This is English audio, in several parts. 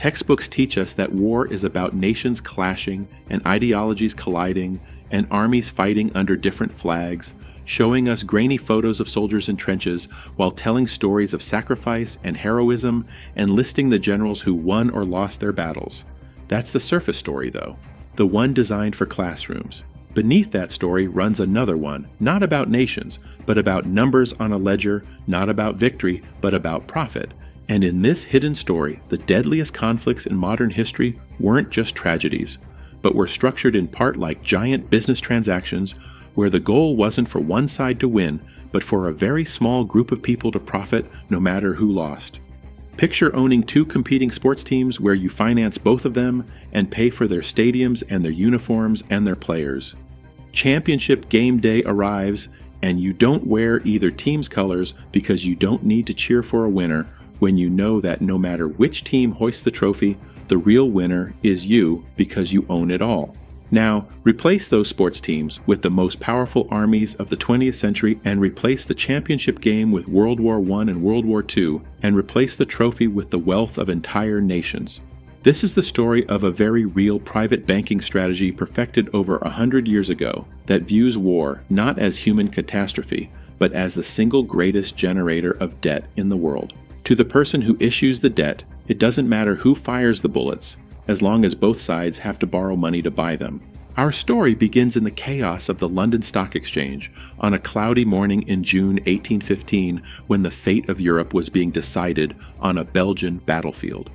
Textbooks teach us that war is about nations clashing and ideologies colliding and armies fighting under different flags, showing us grainy photos of soldiers in trenches while telling stories of sacrifice and heroism and listing the generals who won or lost their battles. That's the surface story, though, the one designed for classrooms. Beneath that story runs another one, not about nations, but about numbers on a ledger, not about victory, but about profit. And in this hidden story, the deadliest conflicts in modern history weren't just tragedies, but were structured in part like giant business transactions where the goal wasn't for one side to win, but for a very small group of people to profit no matter who lost. Picture owning two competing sports teams where you finance both of them and pay for their stadiums and their uniforms and their players. Championship game day arrives, and you don't wear either team's colors because you don't need to cheer for a winner when you know that no matter which team hoists the trophy, the real winner is you because you own it all. Now, replace those sports teams with the most powerful armies of the 20th century and replace the championship game with World War I and World War II and replace the trophy with the wealth of entire nations. This is the story of a very real private banking strategy perfected over 100 years ago that views war not as human catastrophe, but as the single greatest generator of debt in the world. To the person who issues the debt, it doesn't matter who fires the bullets, as long as both sides have to borrow money to buy them. Our story begins in the chaos of the London Stock Exchange on a cloudy morning in June 1815 when the fate of Europe was being decided on a Belgian battlefield.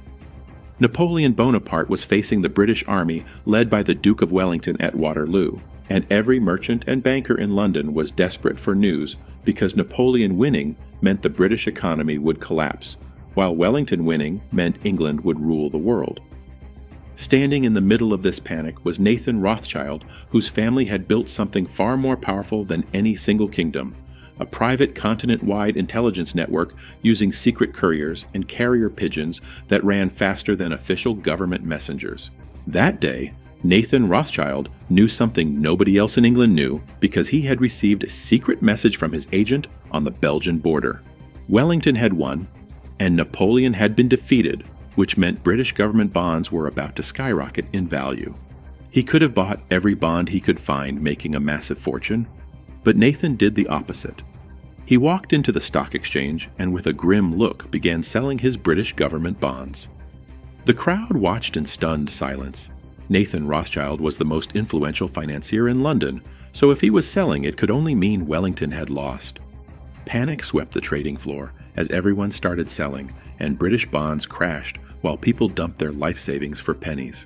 Napoleon Bonaparte was facing the British army led by the Duke of Wellington at Waterloo, and every merchant and banker in London was desperate for news because Napoleon winning meant the British economy would collapse, while Wellington winning meant England would rule the world. Standing in the middle of this panic was Nathan Rothschild, whose family had built something far more powerful than any single kingdom, a private continent-wide intelligence network using secret couriers and carrier pigeons that ran faster than official government messengers. That day, Nathan Rothschild knew something nobody else in England knew because he had received a secret message from his agent on the Belgian border. Wellington had won, and Napoleon had been defeated, which meant British government bonds were about to skyrocket in value. He could have bought every bond he could find, making a massive fortune, but Nathan did the opposite. He walked into the stock exchange and with a grim look began selling his British government bonds. The crowd watched in stunned silence. Nathan Rothschild was the most influential financier in London, so if he was selling, it could only mean Wellington had lost. Panic swept the trading floor as everyone started selling, and British bonds crashed while people dumped their life savings for pennies.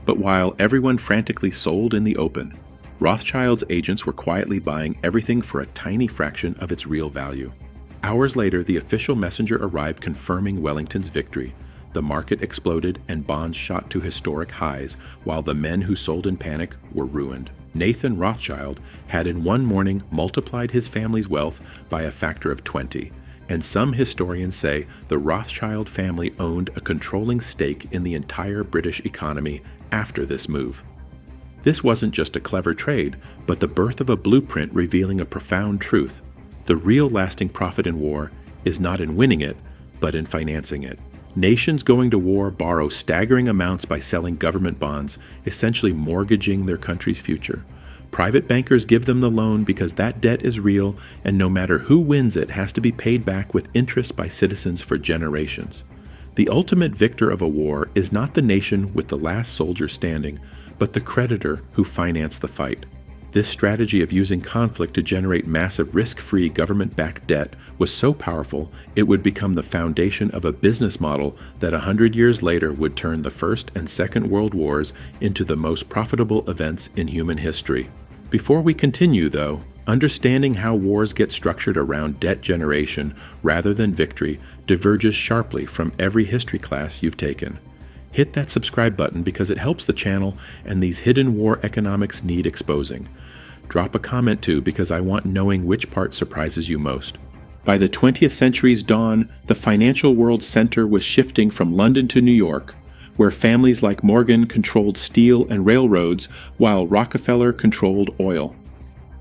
But while everyone frantically sold in the open, Rothschild's agents were quietly buying everything for a tiny fraction of its real value. Hours later, the official messenger arrived confirming Wellington's victory. The market exploded and bonds shot to historic highs, while the men who sold in panic were ruined. Nathan Rothschild had in one morning multiplied his family's wealth by a factor of 20, and some historians say the Rothschild family owned a controlling stake in the entire British economy after this move. This wasn't just a clever trade, but the birth of a blueprint revealing a profound truth. The real lasting profit in war is not in winning it, but in financing it. Nations going to war borrow staggering amounts by selling government bonds, essentially mortgaging their country's future. Private bankers give them the loan because that debt is real, and no matter who wins it has to be paid back with interest by citizens for generations. The ultimate victor of a war is not the nation with the last soldier standing, but the creditor who financed the fight. This strategy of using conflict to generate massive risk-free government-backed debt was so powerful it would become the foundation of a business model that 100 years later would turn the First and Second World Wars into the most profitable events in human history. Before we continue, though, understanding how wars get structured around debt generation rather than victory diverges sharply from every history class you've taken. Hit that subscribe button because it helps the channel, and these hidden war economics need exposing. Drop a comment too because I want knowing which part surprises you most. By the 20th century's dawn, the financial world's center was shifting from London to New York, where families like Morgan controlled steel and railroads while Rockefeller controlled oil.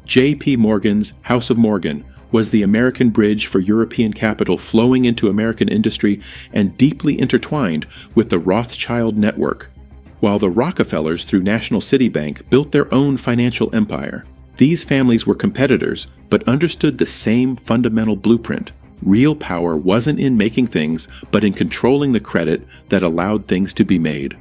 J.P. Morgan's House of Morgan was the American bridge for European capital flowing into American industry and deeply intertwined with the Rothschild network, while the Rockefellers through National City Bank built their own financial empire. These families were competitors, but understood the same fundamental blueprint. Real power wasn't in making things, but in controlling the credit that allowed things to be made.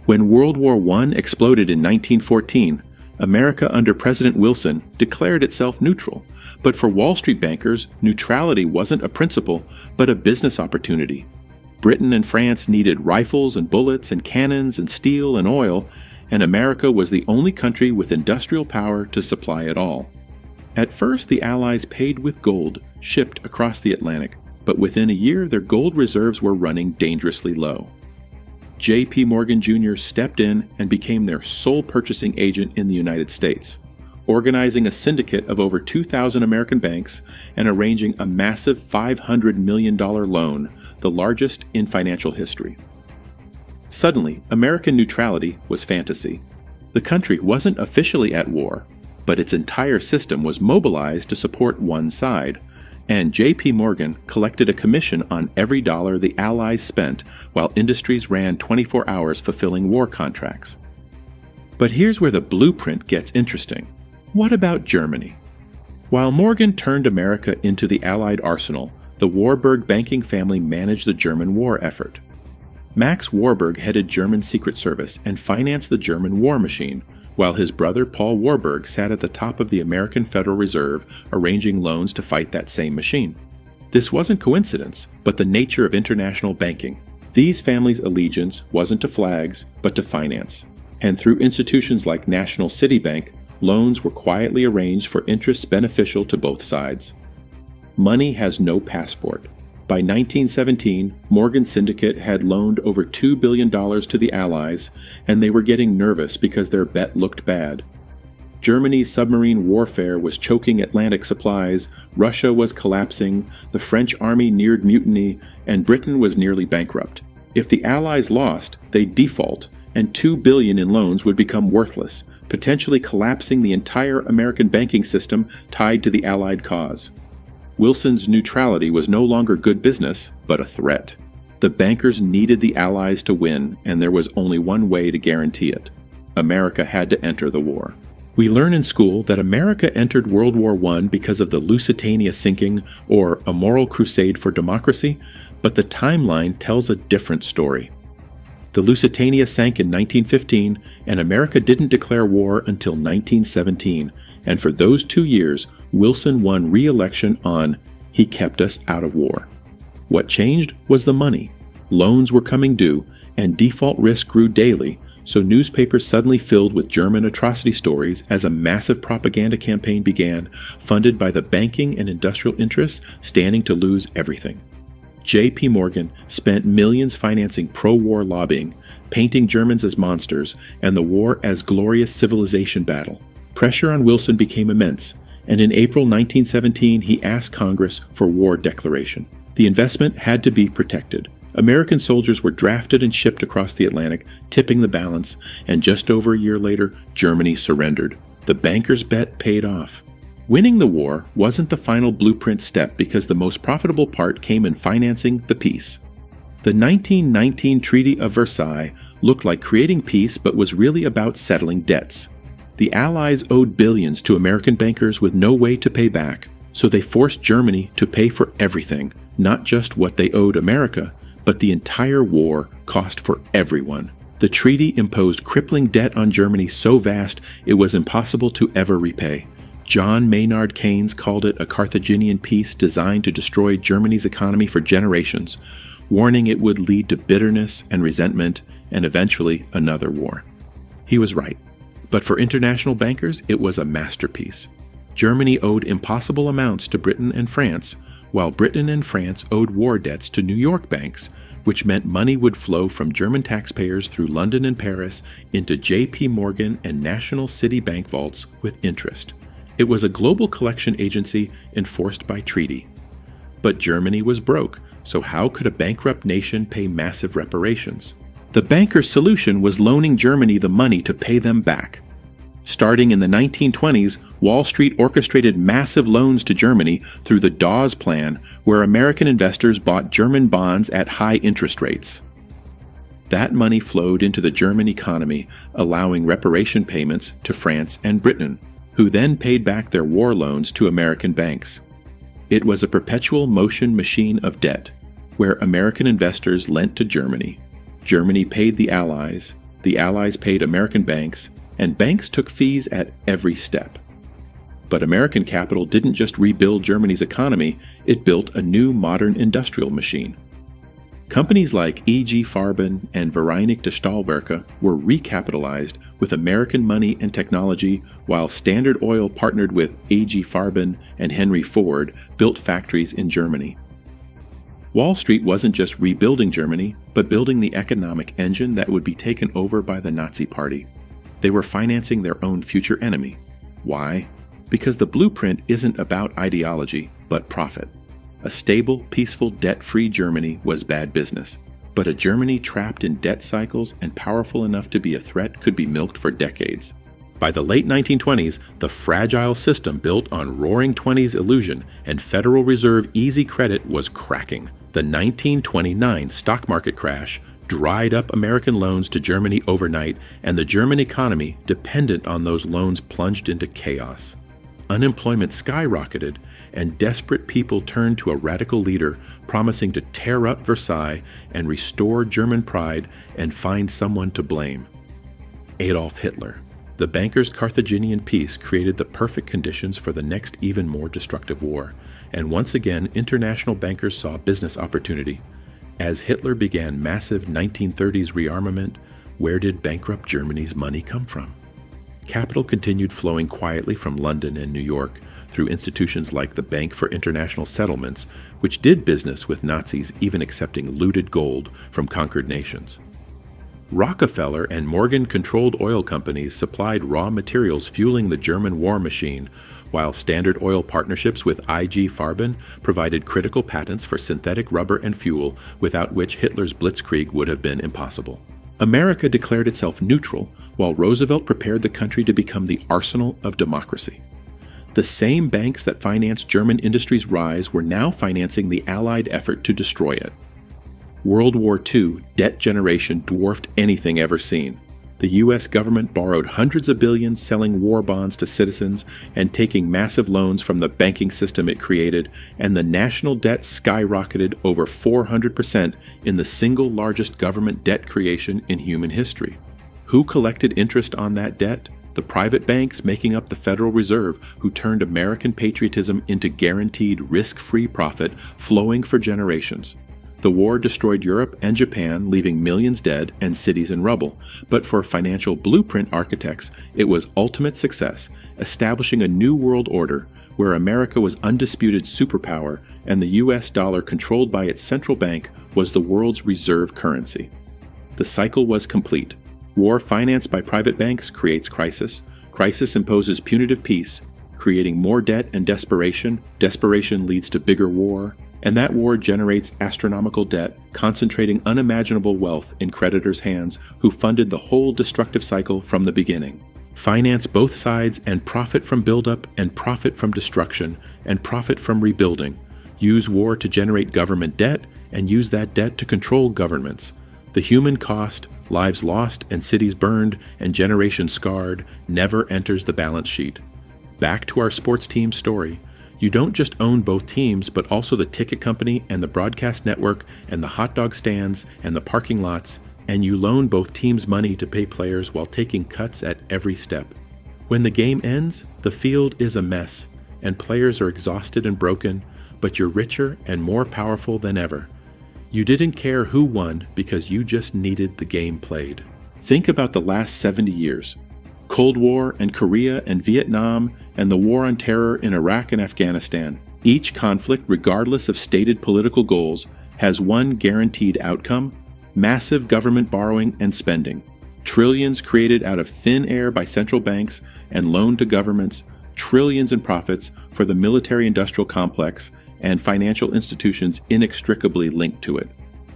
When World War I exploded in 1914, America under President Wilson declared itself neutral. But for Wall Street bankers, neutrality wasn't a principle, but a business opportunity. Britain and France needed rifles and bullets and cannons and steel and oil, and America was the only country with industrial power to supply it all. At first, the Allies paid with gold, shipped across the Atlantic, but within a year their gold reserves were running dangerously low. J.P. Morgan Jr. stepped in and became their sole purchasing agent in the United States, organizing a syndicate of over 2,000 American banks and arranging a massive $500 million loan, the largest in financial history. Suddenly, American neutrality was fantasy. The country wasn't officially at war, but its entire system was mobilized to support one side, and J.P. Morgan collected a commission on every dollar the Allies spent while industries ran 24 hours fulfilling war contracts. But here's where the blueprint gets interesting. What about Germany? While Morgan turned America into the Allied arsenal, the Warburg banking family managed the German war effort. Max Warburg headed German Secret Service and financed the German war machine, while his brother Paul Warburg sat at the top of the American Federal Reserve arranging loans to fight that same machine. This wasn't coincidence, but the nature of international banking. These families' allegiance wasn't to flags, but to finance. And through institutions like National City Bank, loans were quietly arranged for interests beneficial to both sides. Money has no passport. By 1917, Morgan's syndicate had loaned over $2 billion to the Allies, and they were getting nervous because their bet looked bad. Germany's submarine warfare was choking Atlantic supplies, Russia was collapsing, the French army neared mutiny, and Britain was nearly bankrupt. If the Allies lost, they'd default, and $2 billion in loans would become worthless, potentially collapsing the entire American banking system tied to the Allied cause. Wilson's neutrality was no longer good business, but a threat. The bankers needed the Allies to win, and there was only one way to guarantee it. America had to enter the war. We learn in school that America entered World War I because of the Lusitania sinking, or a moral crusade for democracy, but the timeline tells a different story. The Lusitania sank in 1915, and America didn't declare war until 1917, and for those 2 years, Wilson won re-election on "He kept us out of war." What changed was the money. Loans were coming due, and default risk grew daily, so newspapers suddenly filled with German atrocity stories as a massive propaganda campaign began, funded by the banking and industrial interests standing to lose everything. J.P. Morgan spent millions financing pro-war lobbying, painting Germans as monsters, and the war as glorious civilization battle. Pressure on Wilson became immense, and in April 1917 he asked Congress for war declaration. The investment had to be protected. American soldiers were drafted and shipped across the Atlantic, tipping the balance, and just over a year later, Germany surrendered. The bankers' bet paid off. Winning the war wasn't the final blueprint step because the most profitable part came in financing the peace. The 1919 Treaty of Versailles looked like creating peace but was really about settling debts. The Allies owed billions to American bankers with no way to pay back, so they forced Germany to pay for everything, not just what they owed America, but the entire war cost for everyone. The treaty imposed crippling debt on Germany so vast it was impossible to ever repay. John Maynard Keynes called it a Carthaginian peace designed to destroy Germany's economy for generations, warning it would lead to bitterness and resentment and eventually another war. He was right. But for international bankers, it was a masterpiece. Germany owed impossible amounts to Britain and France, while Britain and France owed war debts to New York banks, which meant money would flow from German taxpayers through London and Paris into J.P. Morgan and National City Bank vaults with interest. It was a global collection agency enforced by treaty. But Germany was broke, so how could a bankrupt nation pay massive reparations? The bankers' solution was loaning Germany the money to pay them back. Starting in the 1920s, Wall Street orchestrated massive loans to Germany through the Dawes Plan, where American investors bought German bonds at high interest rates. That money flowed into the German economy, allowing reparation payments to France and Britain, who then paid back their war loans to American banks. It was a perpetual motion machine of debt, where American investors lent to Germany. Germany paid the Allies paid American banks, and banks took fees at every step. But American capital didn't just rebuild Germany's economy, it built a new modern industrial machine. Companies like E.G. Farben and Vereinigte Stahlwerke were recapitalized with American money and technology, while Standard Oil partnered with A.G. Farben and Henry Ford built factories in Germany. Wall Street wasn't just rebuilding Germany, but building the economic engine that would be taken over by the Nazi Party. They were financing their own future enemy. Why? Because the blueprint isn't about ideology, but profit. A stable, peaceful, debt-free Germany was bad business, but a Germany trapped in debt cycles and powerful enough to be a threat could be milked for decades. By the late 1920s, the fragile system built on Roaring Twenties illusion and Federal Reserve easy credit was cracking. The 1929 stock market crash dried up American loans to Germany overnight, and the German economy, dependent on those loans, plunged into chaos. Unemployment skyrocketed, and desperate people turned to a radical leader promising to tear up Versailles and restore German pride and find someone to blame. Adolf Hitler. The banker's Carthaginian peace created the perfect conditions for the next even more destructive war, and once again international bankers saw business opportunity. As Hitler began massive 1930s rearmament, where did bankrupt Germany's money come from? Capital continued flowing quietly from London and New York through institutions like the Bank for International Settlements, which did business with Nazis, even accepting looted gold from conquered nations. Rockefeller and Morgan-controlled oil companies supplied raw materials fueling the German war machine, while Standard Oil partnerships with I.G. Farben provided critical patents for synthetic rubber and fuel, without which Hitler's blitzkrieg would have been impossible. America declared itself neutral, while Roosevelt prepared the country to become the arsenal of democracy. The same banks that financed German industry's rise were now financing the Allied effort to destroy it. World War II debt generation dwarfed anything ever seen. The U.S. government borrowed hundreds of billions selling war bonds to citizens and taking massive loans from the banking system it created, and the national debt skyrocketed over 400% in the single largest government debt creation in human history. Who collected interest on that debt? The private banks making up the Federal Reserve, who turned American patriotism into guaranteed risk-free profit flowing for generations. The war destroyed Europe and Japan, leaving millions dead and cities in rubble. But for financial blueprint architects, it was ultimate success, establishing a new world order where America was undisputed superpower and the U.S. dollar, controlled by its central bank, was the world's reserve currency. The cycle was complete. War financed by private banks creates crisis. Crisis imposes punitive peace, creating more debt and desperation. Desperation leads to bigger war. And that war generates astronomical debt, concentrating unimaginable wealth in creditors' hands who funded the whole destructive cycle from the beginning. Finance both sides and profit from buildup and profit from destruction and profit from rebuilding. Use war to generate government debt and use that debt to control governments. The human cost, lives lost and cities burned and generations scarred, never enters the balance sheet. Back to our sports team story. You don't just own both teams, but also the ticket company and the broadcast network and the hot dog stands and the parking lots, and you loan both teams money to pay players while taking cuts at every step. When the game ends, the field is a mess, and players are exhausted and broken, but you're richer and more powerful than ever. You didn't care who won because you just needed the game played. Think about the last 70 years. Cold War and Korea and Vietnam and the War on Terror in Iraq and Afghanistan. Each conflict, regardless of stated political goals, has one guaranteed outcome: massive government borrowing and spending. Trillions created out of thin air by central banks and loaned to governments, trillions in profits for the military-industrial complex and financial institutions inextricably linked to it.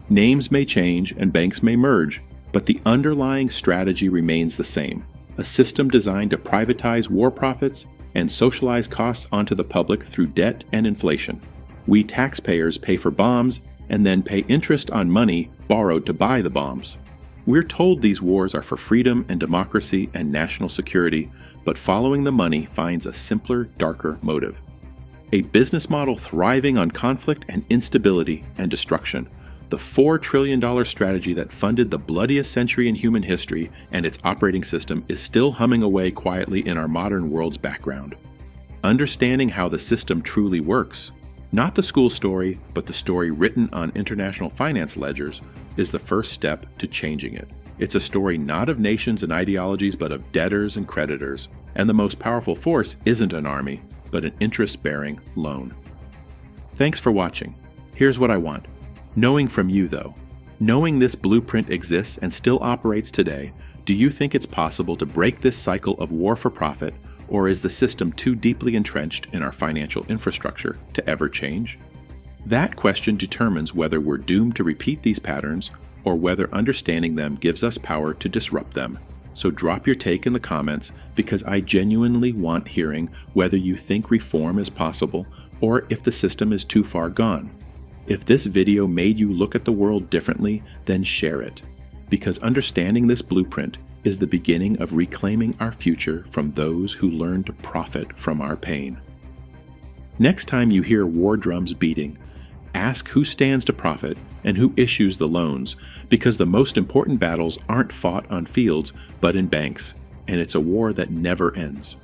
Names may change and banks may merge, but the underlying strategy remains the same: a system designed to privatize war profits and socialize costs onto the public through debt and inflation. We taxpayers pay for bombs and then pay interest on money borrowed to buy the bombs. We're told these wars are for freedom and democracy and national security, but following the money finds a simpler, darker motive. A business model thriving on conflict and instability and destruction. The $4 trillion strategy that funded the bloodiest century in human history and its operating system is still humming away quietly in our modern world's background. Understanding how the system truly works, not the school story, but the story written on international finance ledgers, is the first step to changing it. It's a story not of nations and ideologies, but of debtors and creditors. And the most powerful force isn't an army, but an interest-bearing loan. Thanks for watching. Here's what I want. Knowing from you, though. Knowing this blueprint exists and still operates today, do you think it's possible to break this cycle of war for profit, or is the system too deeply entrenched in our financial infrastructure to ever change? That question determines whether we're doomed to repeat these patterns or whether understanding them gives us power to disrupt them. So drop your take in the comments, because I genuinely want hearing whether you think reform is possible or if the system is too far gone. If this video made you look at the world differently, then share it, because understanding this blueprint is the beginning of reclaiming our future from those who learn to profit from our pain. Next time you hear war drums beating, ask who stands to profit and who issues the loans, because the most important battles aren't fought on fields but in banks, and it's a war that never ends.